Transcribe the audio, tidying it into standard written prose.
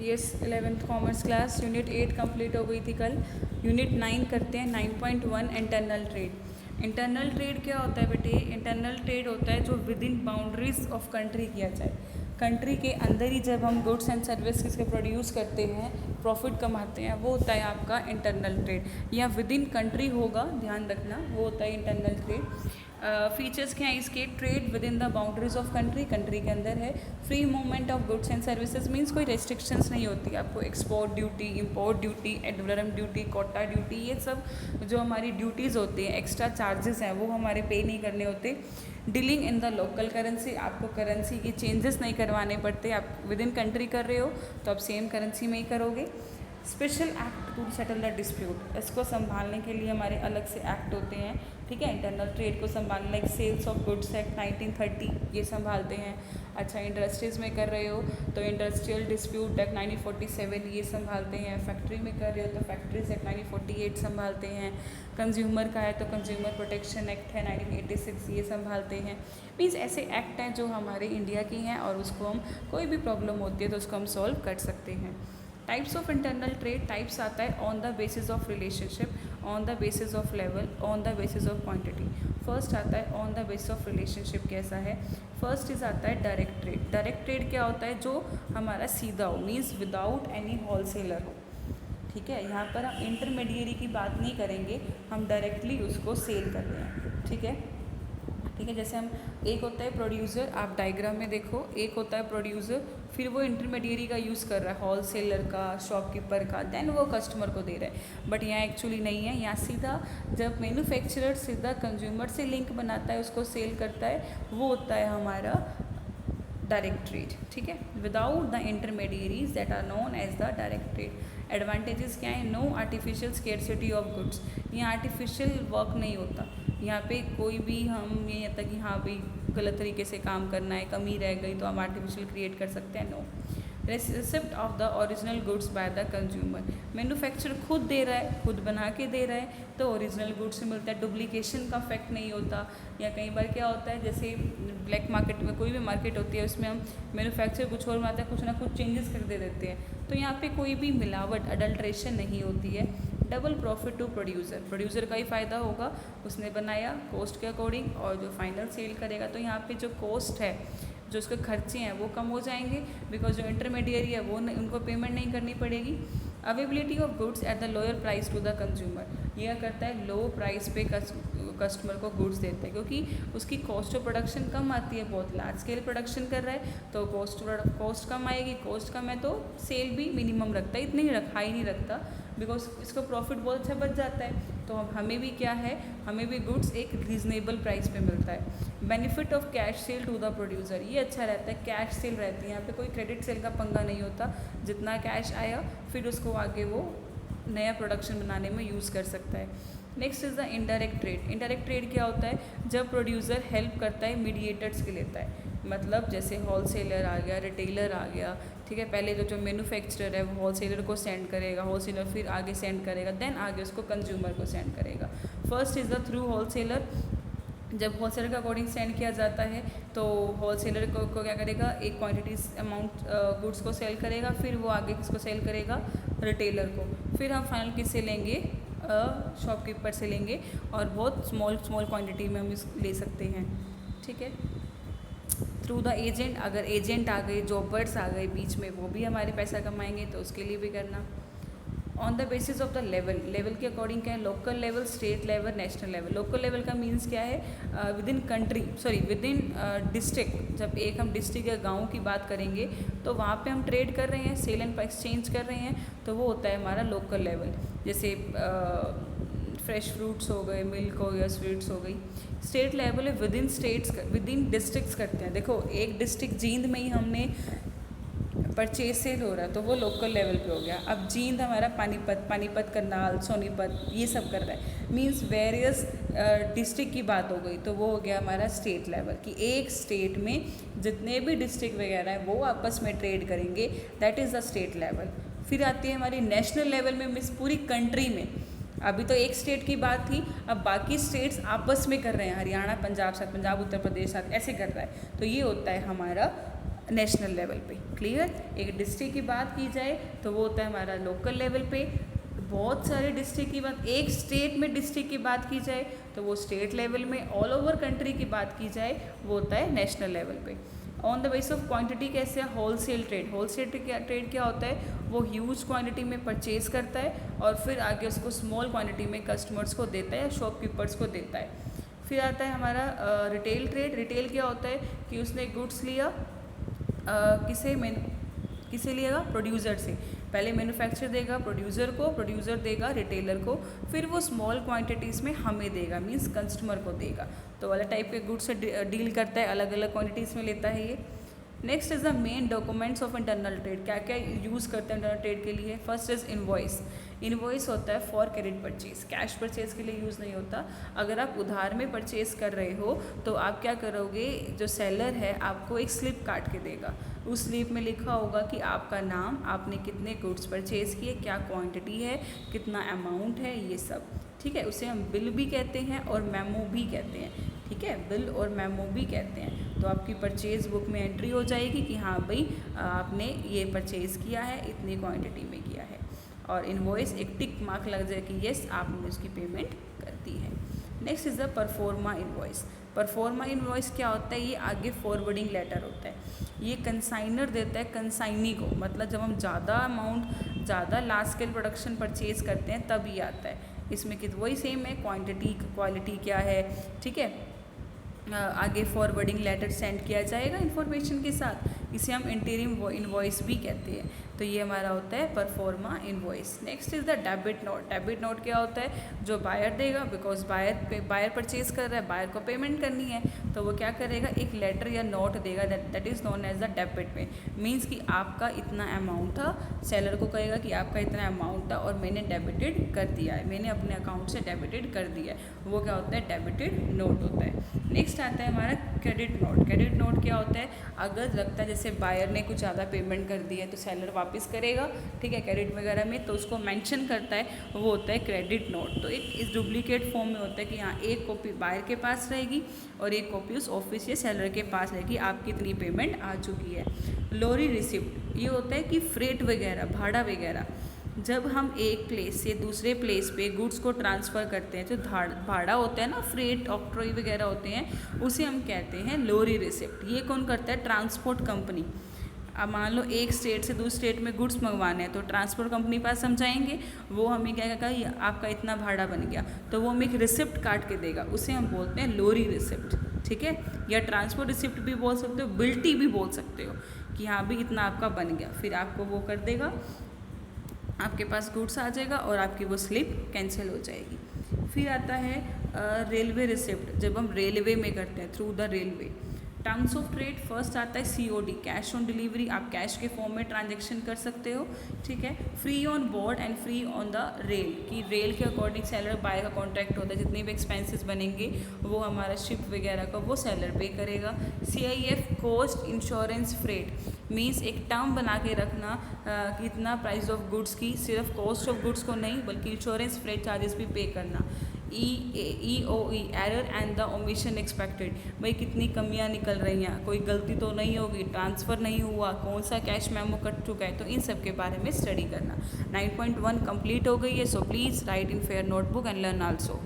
Yes 11th commerce class unit 8 complete हो गई थी कल। यूनिट 9 करते हैं। 9.1 इंटरनल ट्रेड। इंटरनल ट्रेड क्या होता है बेटे? इंटरनल ट्रेड होता है जो with in boundaries of country किया जाए। कंट्री के अंदर ही जब हम गुड्स एंड सर्विसेज के प्रोड्यूस करते हैं, प्रॉफिट कमाते हैं, वो होता है आपका इंटरनल ट्रेड। या विद इन कंट्री होगा, ध्यान रखना, वो होता है इंटरनल ट्रेड। फीचर्स क्या हैं इसके? Trade within the boundaries of country, country के अंदर है। Free movement of goods and services means कोई रेस्ट्रिक्शंस नहीं होती आपको। Export duty, import duty, ad valorem duty, quota duty, ये सब जो हमारी ड्यूटीज़ होती हैं, एक्स्ट्रा चार्जेस हैं, वो हमारे पे नहीं करने होते। Dealing in the local currency, आपको करेंसी की चेंजेस नहीं करवाने पड़ते। आप विद इन कंट्री कर रहे हो तो आप सेम करेंसी में ही करोगे। Special act to settle the dispute, इसको संभालने के लिए हमारे अलग से एक्ट होते हैं, ठीक है। इंटरनल ट्रेड को संभालने, like sales of goods act 1930 ये संभालते हैं। अच्छा, इंडस्ट्रीज़ में कर रहे हो तो इंडस्ट्रियल डिस्प्यूट एक्ट 1947 ये संभालते हैं। फैक्ट्री में कर रहे हो तो फैक्ट्रीज एक्ट 1948 संभालते हैं। कंज्यूमर का है तो कंज्यूमर प्रोटेक्शन एक्ट है 1986 ये संभालते हैं। मीन्स ऐसे एक्ट हैं जो हमारे इंडिया की हैं और उसको हम, कोई भी प्रॉब्लम होती है तो उसको हम सॉल्व कर सकते हैं। Types of internal trade, types आता है on the basis of relationship, on the basis of level, on the basis of quantity. First आता है on the basis of relationship, कैसा है? फर्स्ट इज आता है डायरेक्ट ट्रेड। डायरेक्ट ट्रेड क्या होता है? जो हमारा सीधा हो, मीन्स विदाउट एनी होलसेलर हो, ठीक है। यहाँ पर हम इंटरमीडिएरी की बात नहीं करेंगे, हम डायरेक्टली उसको सेल कर रहे हैं, ठीक है। ठीक है, जैसे हम, एक होता है प्रोड्यूसर, आप डायग्राम में देखो, एक होता है प्रोड्यूसर, फिर वो इंटरमीडिएरी का यूज़ कर रहा है, होलसेलर का, शॉपकीपर का, देन वो कस्टमर को दे रहा है। बट यहाँ एक्चुअली नहीं है, यहाँ सीधा जब मैन्युफैक्चरर सीधा कंज्यूमर से लिंक बनाता है, उसको सेल करता है, वो होता है हमारा डायरेक्ट ट्रेड, ठीक है। Without the intermediaries that are known as the direct trade. Advantages क्या है? No artificial scarcity of goods, यहाँ आर्टिफिशियल वर्क नहीं होता। यहाँ पे कोई भी हम ये होता कि हाँ भाई गलत तरीके से काम करना है, कमी रह गई तो हम आर्टिफिशियल क्रिएट कर सकते हैं, no. Receipt of the original goods by the consumer, manufacturer खुद दे रहा है, खुद बना के दे रहा है तो ओरिजिनल गुड्स से मिलता है, डुप्लीकेशन का फैक्ट नहीं होता। या कई बार क्या होता है, जैसे ब्लैक मार्केट में, कोई भी मार्केट होती है उसमें हम मैन्युफैक्चरर कुछ और बनाता है, कुछ ना कुछ चेंजेस कर दे देते हैं, तो यहाँ पे कोई भी मिलावट, अडल्ट्रेशन नहीं होती है। Double profit to producer, producer का ही फ़ायदा होगा, उसने बनाया कॉस्ट के अकॉर्डिंग, और जो फाइनल सेल करेगा तो यहाँ पे जो कॉस्ट है, जो उसके खर्चे हैं वो कम हो जाएंगे, बिकॉज जो इंटरमीडिएरी है वो उनको पेमेंट नहीं करनी पड़ेगी। Availability of goods at the lower price to the consumer, यह करता है लो प्राइस पे कस्टमर को गुड्स देते हैं, क्योंकि उसकी कॉस्ट ऑफ प्रोडक्शन कम आती है, बहुत लार्ज स्केल प्रोडक्शन कर रहा है तो कॉस्ट कम आएगी, कॉस्ट कम है तो सेल भी मिनिमम रखता है, इतनी हाई नहीं रखता, बिकॉज इसका प्रॉफिट बहुत अच्छा बच जाता है। तो हमें भी क्या है, हमें भी गुड्स एक रीजनेबल प्राइस पे मिलता है। Benefit of cash sale to the producer, ये अच्छा रहता है, कैश सेल रहती है, यहाँ पे कोई क्रेडिट सेल का पंगा नहीं होता, जितना कैश आया फिर उसको आगे वो नया प्रोडक्शन बनाने में यूज़ कर सकता है। Next is the indirect trade. Indirect trade क्या होता है? जब प्रोड्यूसर हेल्प करता है मीडिएटर्स के लेता है, मतलब जैसे होलसेलर आ गया, रिटेलर आ गया, ठीक है। पहले जो मैन्युफैक्चरर है वो होलसेलर को सेंड करेगा, होलसेलर फिर आगे सेंड करेगा, देन आगे उसको कंज्यूमर को सेंड करेगा। First is the through wholesaler, जब होलसेलर के अकॉर्डिंग सेंड किया जाता है तो होलसेलर को क्या करेगा, एक क्वांटिटी अमाउंट गुड्स को सेल करेगा, फिर वो आगे किसको सेल करेगा, रिटेलर को, फिर हम फाइनल किससे लेंगे, शॉपकीपर से लेंगे, और बहुत स्मॉल क्वांटिटी में हम ले सकते हैं, ठीक है। थ्रू द एजेंट, अगर एजेंट आ गए, जॉबर्स आ गए बीच में, वो भी हमारे पैसा कमाएंगे तो उसके लिए भी करना। On the basis of the level, level के अकॉर्डिंग क्या है, local level, state level, national level. Local level का मीन्स क्या है, with in country, sorry with in district, जब एक हम डिस्ट्रिक्ट या गाँव की बात करेंगे तो वहाँ पे हम ट्रेड कर रहे हैं, सेल एंड एक्सचेंज कर रहे हैं, तो वो होता है हमारा लोकल लेवल। जैसे फ्रेश फ्रूट्स हो गए, मिल्क हो गया, स्वीट्स हो गई। स्टेट लेवल है with in states, with in districts करते हैं। देखो एक डिस्ट्रिक्ट जींद में ही हमने परचेज सेल हो रहा है तो वो लोकल लेवल पे हो गया। अब जींद हमारा पानीपत करनाल, सोनीपत ये सब कर रहा है, मींस वेरियस डिस्ट्रिक्ट की बात हो गई, तो वो हो गया हमारा स्टेट लेवल, कि एक स्टेट में जितने भी डिस्ट्रिक्ट वगैरह हैं वो आपस में ट्रेड करेंगे, that is the state level. फिर आती है हमारी नेशनल लेवल में, मीन्स पूरी कंट्री में। अभी तो एक स्टेट की बात थी, अब बाकी स्टेट्स आपस में कर रहे हैं, हरियाणा पंजाब साथ, पंजाब उत्तर प्रदेश साथ, ऐसे कर रहा है, तो ये होता है हमारा नेशनल लेवल पे। क्लियर। एक डिस्ट्रिक्ट की बात की जाए तो वो होता है हमारा लोकल लेवल पे। बहुत सारे डिस्ट्रिक्ट की बात, एक स्टेट में डिस्ट्रिक्ट की बात की जाए तो वो स्टेट लेवल में। ऑल ओवर कंट्री की बात की जाए वो होता है नेशनल लेवल पे। On the base of quantity कैसे है? Wholesale trade. होलसेल ट्रेड क्या होता है? वो ह्यूज क्वांटिटी में परचेज करता है और फिर आगे उसको स्मॉल क्वांटिटी में कस्टमर्स को देता है या शॉपकीपर्स को देता है। फिर आता है हमारा रिटेल ट्रेड। रिटेल क्या होता है कि उसने गुड्स लिया, किसे लिएगा? प्रोड्यूसर से। पहले मैन्युफैक्चर देगा प्रोड्यूसर को, प्रोड्यूसर देगा रिटेलर को, फिर वो स्मॉल क्वांटिटीज़ में हमें देगा, मींस कस्टमर को देगा। तो अलग टाइप के गुड्स से डील करता है, अलग अलग क्वांटिटीज़ में लेता है ये। Next is the main documents of internal trade. क्या क्या यूज़ करते हैं इंटरनल ट्रेड के लिए? First is invoice. इनवॉइस होता है for credit purchase, cash purchase के लिए यूज़ नहीं होता। अगर आप उधार में परचेज कर रहे हो तो आप क्या करोगे, जो सेलर है आपको एक स्लिप काट के देगा। उस स्लिप में लिखा होगा कि आपका नाम, आपने कितने गुड्स परचेज़ किए, क्या क्वांटिटी है, कितना अमाउंट है, ये सब। ठीक है, उसे हम बिल भी कहते हैं और मेमो भी कहते हैं। ठीक है, बिल और मेमो भी कहते हैं। तो आपकी परचेज़ बुक में एंट्री हो जाएगी कि हाँ भाई आपने ये परचेज़ किया है, इतनी क्वांटिटी में किया है। और इनवॉइस एक टिक मार्क लग जाए कि येस आपने उसकी पेमेंट कर दी है। Next is the proforma invoice. Proforma invoice क्या होता है? ये आगे फॉरवर्डिंग लेटर होता है। ये कंसाइनर देता है कंसाइनी को, मतलब जब हम ज़्यादा अमाउंट, ज़्यादा लार्ज स्केल प्रोडक्शन परचेज़ करते हैं तब ये आता है। इसमें कि वही सेम है, क्वांटिटी क्वालिटी क्या है। ठीक है, आगे फॉरवर्डिंग लेटर सेंड किया जाएगा इन्फॉर्मेशन के साथ। इसे हम इंटीरियम इनवॉइस भी कहते हैं। तो ये हमारा होता है proforma invoice. Next is the debit note. Debit note क्या होता है? जो बायर देगा, बिकॉज बायर परचेज कर रहा है, बायर को पेमेंट करनी है, तो वो क्या करेगा, एक लेटर या नोट देगा, that is known as the debit पे। मीन्स कि आपका इतना अमाउंट था, सेलर को कहेगा कि आपका इतना अमाउंट था और मैंने डेबिटेड कर दिया है, मैंने अपने अकाउंट से डेबिटेड कर दिया है। वो क्या होता है? डेबिटेड नोट होता है। नेक्स्ट आता है हमारा क्रेडिट नोट। क्रेडिट नोट क्या होता है? अगर लगता है जैसे बायर ने कुछ ज़्यादा पेमेंट कर दी है तो सेलर वापस करेगा, ठीक है, क्रेडिट वगैरह में, तो उसको मेंशन करता है, वो होता है क्रेडिट नोट। तो एक इस डुप्लीकेट फॉर्म में होता है कि हाँ एक कॉपी बायर के पास रहेगी और एक कॉपी उस ऑफिस या सेलर के पास रहेगी, आपकी इतनी पेमेंट आ चुकी है। लोरी रिसिप्ट, ये होता है कि फ्रेट वगैरह, भाड़ा वगैरह, जब हम एक प्लेस से दूसरे प्लेस पे गुड्स को ट्रांसफ़र करते हैं, जो भाड़ा होता है ना, फ्रेट ऑक्ट्रॉय वगैरह होते हैं, उसे हम कहते हैं लोरी रिसिप्ट। ये कौन करता है? Transport company. अब मान लो एक स्टेट से दूसरे स्टेट में गुड्स मंगवाने हैं तो ट्रांसपोर्ट कंपनी पास हम जाएंगे, वो हमें क्या कहेगा, आपका इतना भाड़ा बन गया, तो वो हमें एक रिसिप्ट काट के देगा, उसे हम बोलते हैं लोरी रिसिप्ट। ठीक है, या ट्रांसपोर्ट रिसिप्ट भी बोल सकते हो, बिल्टी भी बोल सकते हो कि हाँ भी इतना आपका बन गया, फिर आपको वो कर देगा, आपके पास गुड्स आ जाएगा और आपकी वो स्लिप कैंसिल हो जाएगी। फिर आता है रेलवे रिसिप्ट, जब हम रेलवे में करते हैं, through the railway. Terms of trade first आता है COD, कैश ऑन डिलीवरी, आप कैश के फॉर्म में ट्रांजैक्शन कर सकते हो। ठीक है, free on board and free on the rail, कि रेल के अकॉर्डिंग सेलर बाय का कॉन्ट्रैक्ट होता है, जितने भी एक्सपेंसेस बनेंगे वो हमारा शिप वगैरह का वो सेलर पे करेगा। CIF cost insurance freight, means एक टर्म बना के रखना कि इतना प्राइस ऑफ गुड्स की, सिर्फ कॉस्ट ऑफ गुड्स को नहीं बल्कि इंश्योरेंस फ्रेट चार्जेस भी पे करना। EOE error and the omission expected, भाई कितनी कमियां निकल रही हैं, कोई गलती तो नहीं होगी, ट्रांसफ़र नहीं हुआ, कौन सा कैश मेमो कट चुका है, तो इन सब के बारे में स्टडी करना। 9.1 कंप्लीट हो गई है, so please write in fair notebook and learn also.